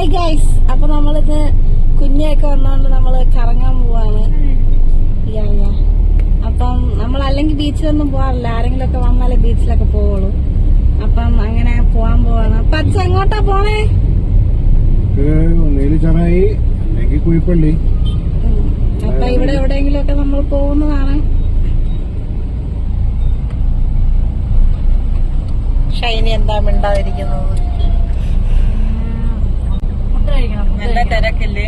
Hi guys, അപ്പൊ നമ്മളിന്ന് കുഞ്ഞൊക്കെ വന്നോണ്ട് നമ്മള് കറങ്ങാൻ പോവാണ്. അപ്പം നമ്മൾ അല്ലെങ്കിൽ ബീച്ചിലൊന്നും പോവാറില്ല, ആരെങ്കിലും ഒക്കെ വന്നാലേ ബീച്ചിലൊക്കെ പോവുള്ളൂ. അപ്പം അങ്ങനെ പോവാൻ പോവാണ്. അപ്പൊ അച്ഛൻ എങ്ങോട്ടാ പോണേ? നീലിച്ചറായി അല്ലെങ്കിൽ കുഴിപ്പള്ളി. അപ്പൊ ഇവിടെ എവിടെയെങ്കിലും ഒക്കെ നമ്മൾ പോകുന്നതാണ്. ഷൈനി എന്താ മിണ്ടാതിരിക്കുന്നത്? നല്ല തിരക്കില്ലേ?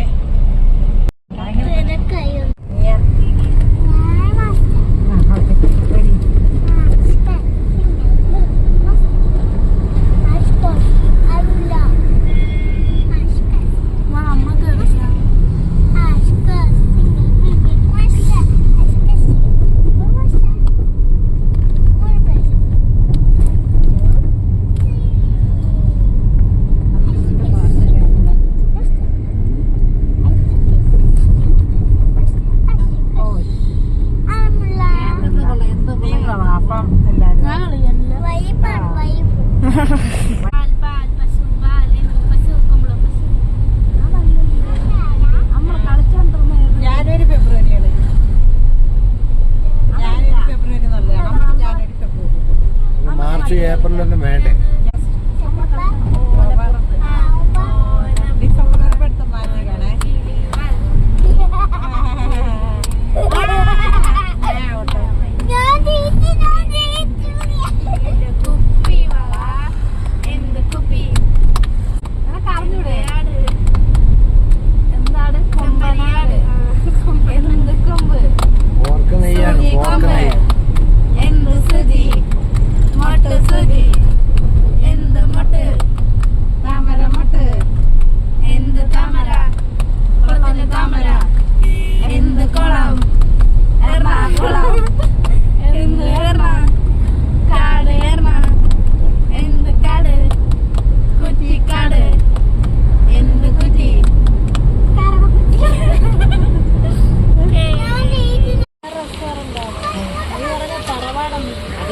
മാർച്ച് ഏപ്രിലൊന്നും വേണ്ടേ?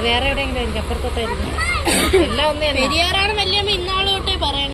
വേറെ എവിടെയെങ്കിലും അപ്പുറത്തോട്ടായിരുന്നു. എല്ലാം ഒന്നേ പെരിയാറാണ് വല്യമ്മ ഇന്നാള് തൊട്ടേ പറയണേ.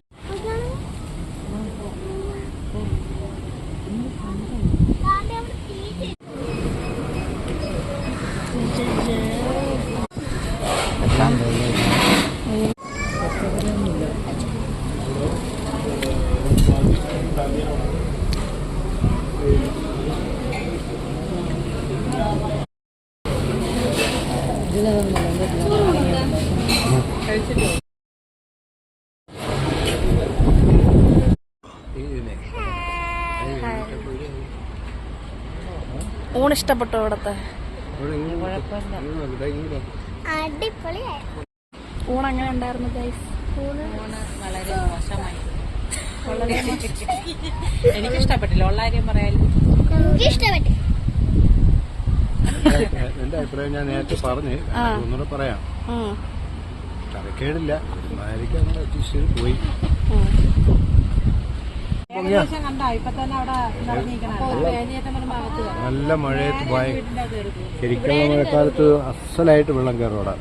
ഊണ് ഇഷ്ടപ്പെട്ടോ? ഇവിടത്തെ ഊണ് എങ്ങനെ ഉണ്ടായിരുന്നു ഗൈസ്? വളരെ മോശമായി. എനിക്കിഷ്ടപ്പെട്ടില്ല. ഉള്ള കാര്യം പറയാലും എന്റെ അഭിപ്രായം ഞാൻ നേരത്തെ പറഞ്ഞ് ഒന്നുകൂടെ പറയാം. കരക്കേടില്ല, പോയി നല്ല മഴയത്ത് പോയി. ശരിക്കുള്ള മഴക്കാലത്ത് അസലായിട്ട് വെള്ളം കയറും അവിടെ.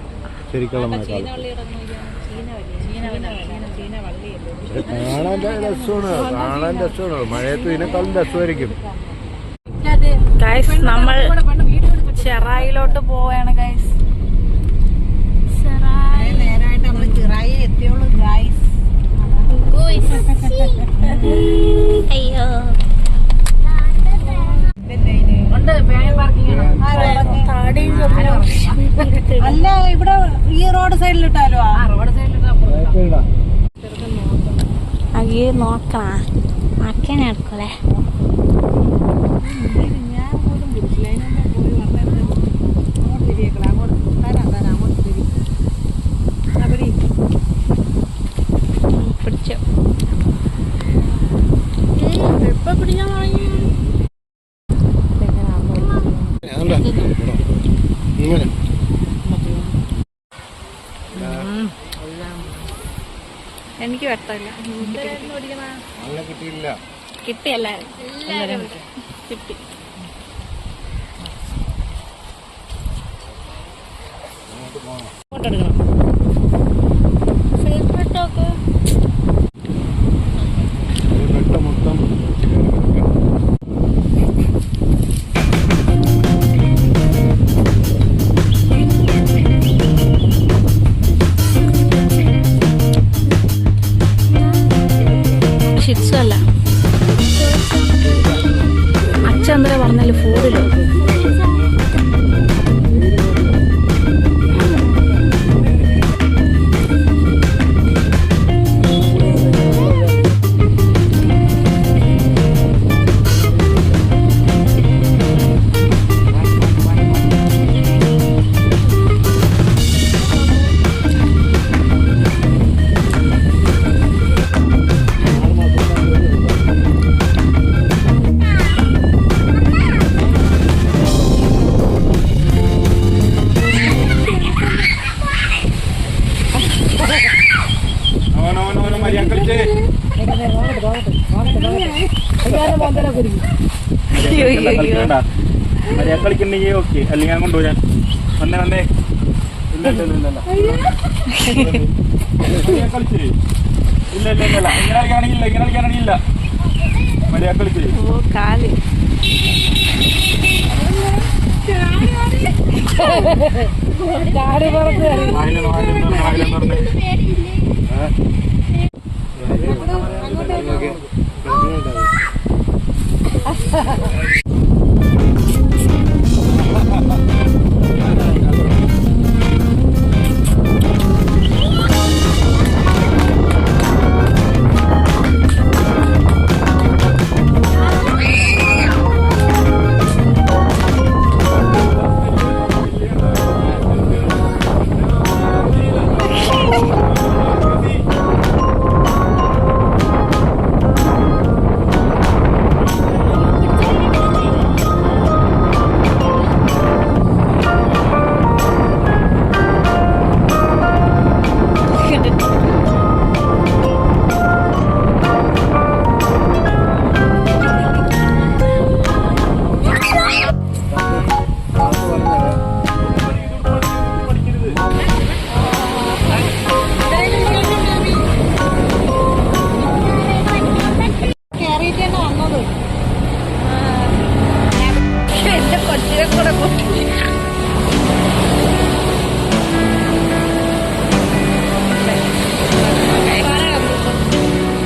ശരിക്കുള്ള മഴക്കാലത്ത് കാണാൻ രസമാണ്. മഴയത്ത് ഇതിനേക്കാളും രസമായിരിക്കും. ഗൈസ്, നമ്മൾ ചെറായിലോട്ട് പോവാണ് ഗൈസ്. നേരായിട്ട് നമ്മള് ചിറായി എത്തിയോളൂ ഗൈസ്. അയ്യോ, അല്ല, ഇവിടെ ഈ റോഡ് സൈഡിലിട്ടാലോ? റോഡ് സൈഡിലിട്ടാ അയ്യേ നോക്കണ അക്കനെ എടുക്കൂലേ? ഞാൻ പോലും പിടിച്ചില്ല. പോയി പറഞ്ഞത് അങ്ങോട്ട് തിരിയേക്കളെ. അങ്ങോട്ട് തരാം അങ്ങോട്ട് തിരി. പിടിച്ചു. എപ്പ പിടിക്കാൻ തുടങ്ങി? എനിക്ക് വെട്ടമില്ല. കിട്ടിയില്ല. കിട്ടിയല്ല, കിട്ടി. ഷിറ്റ്സ് അല്ല. അച്ഛൻ എന്താ പറഞ്ഞാല് ഫുഡിലോ കളിക്കണ്ടെങ്കിൽ ഓക്കെ, അല്ലെങ്കിൽ ഞാൻ കൊണ്ടുപോരാൻ. വന്നേ വന്നേ. ഇല്ല ഇല്ല ഇല്ല കളിച്ചേ. ഇല്ല ഇല്ല ഇല്ല ഇങ്ങനെ കളിക്കാണെങ്കിൽ ഇങ്ങനെ കളിക്കാനാണെങ്കിൽ മര്യാദ കളിച്ചേ. കാല്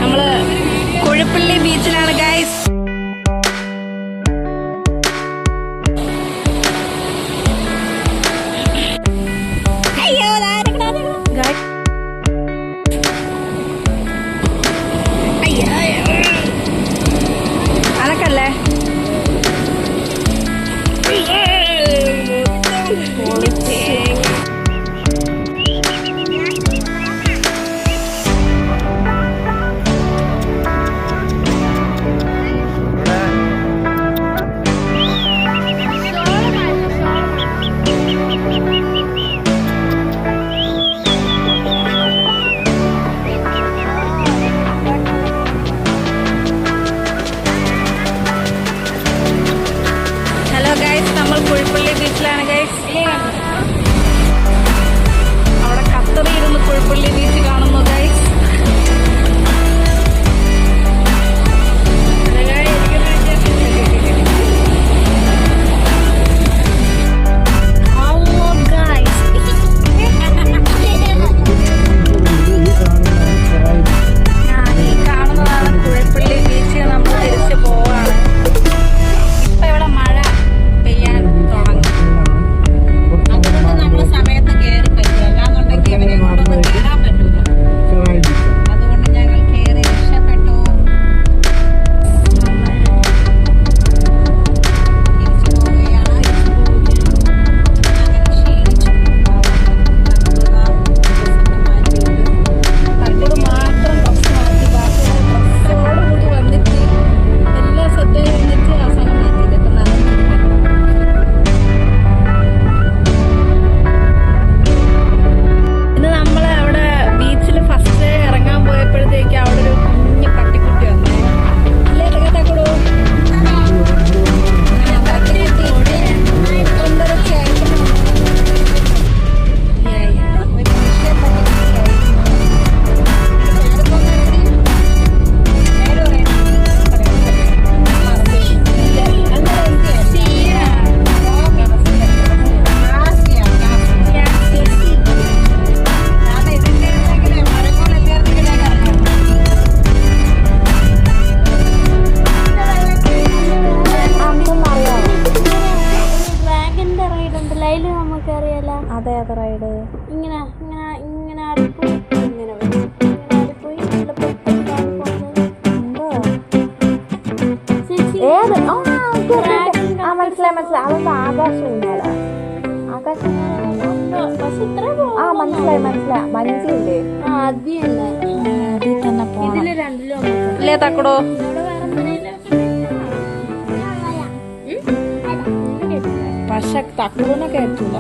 നമ്മള് കുഴിപ്പള്ളി ബീച്ചിലാണ് ഗൈസ്. അനക്കല്ലേ മനസ്സിലായി അതൊന്നും ആകാശം ഊഞ്ഞാലാ ആകാശം ആ മനസ്സിലായി മഞ്ചില്ലേ അതിൽ തന്നെ പോണം ഇല്ലേ തക്കടോ പക്ഷെ തക്കടൂനെ കയറ്റൂല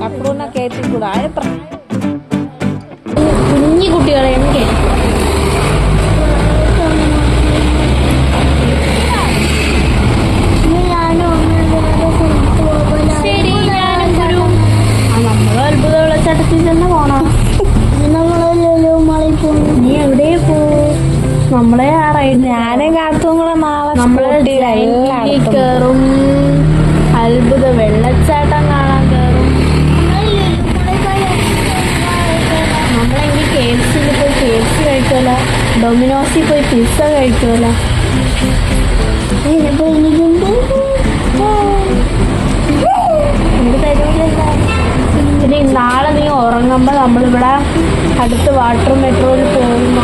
തക്കടൂനെ കയറ്റിക്കൂടാ കുഞ്ഞു കുട്ടികളെ എനിക്ക് നമ്മള് അത്ഭുത വെള്ളച്ചാട്ടത്തിൽ തന്നെ പോണം നീ എവിടെ പോവും നമ്മളെ ആ റൈഡ് ഞാനേ കാത്തും നമ്മളെ കയറും അത്ഭുത വെള്ളച്ചാട്ടം കാണാൻ കയറും നമ്മളെങ്കിൽ KFC പോയി KFC കഴിക്കുമല്ല ഡൊമിനോസിൽ പോയി പിസ്സ കഴിക്കുമല്ല പിന്നെ നാളെ നീ ഉറങ്ങുമ്പോൾ നമ്മളിവിടെ അടുത്ത് വാട്ടർ മെട്രോയിൽ പോകും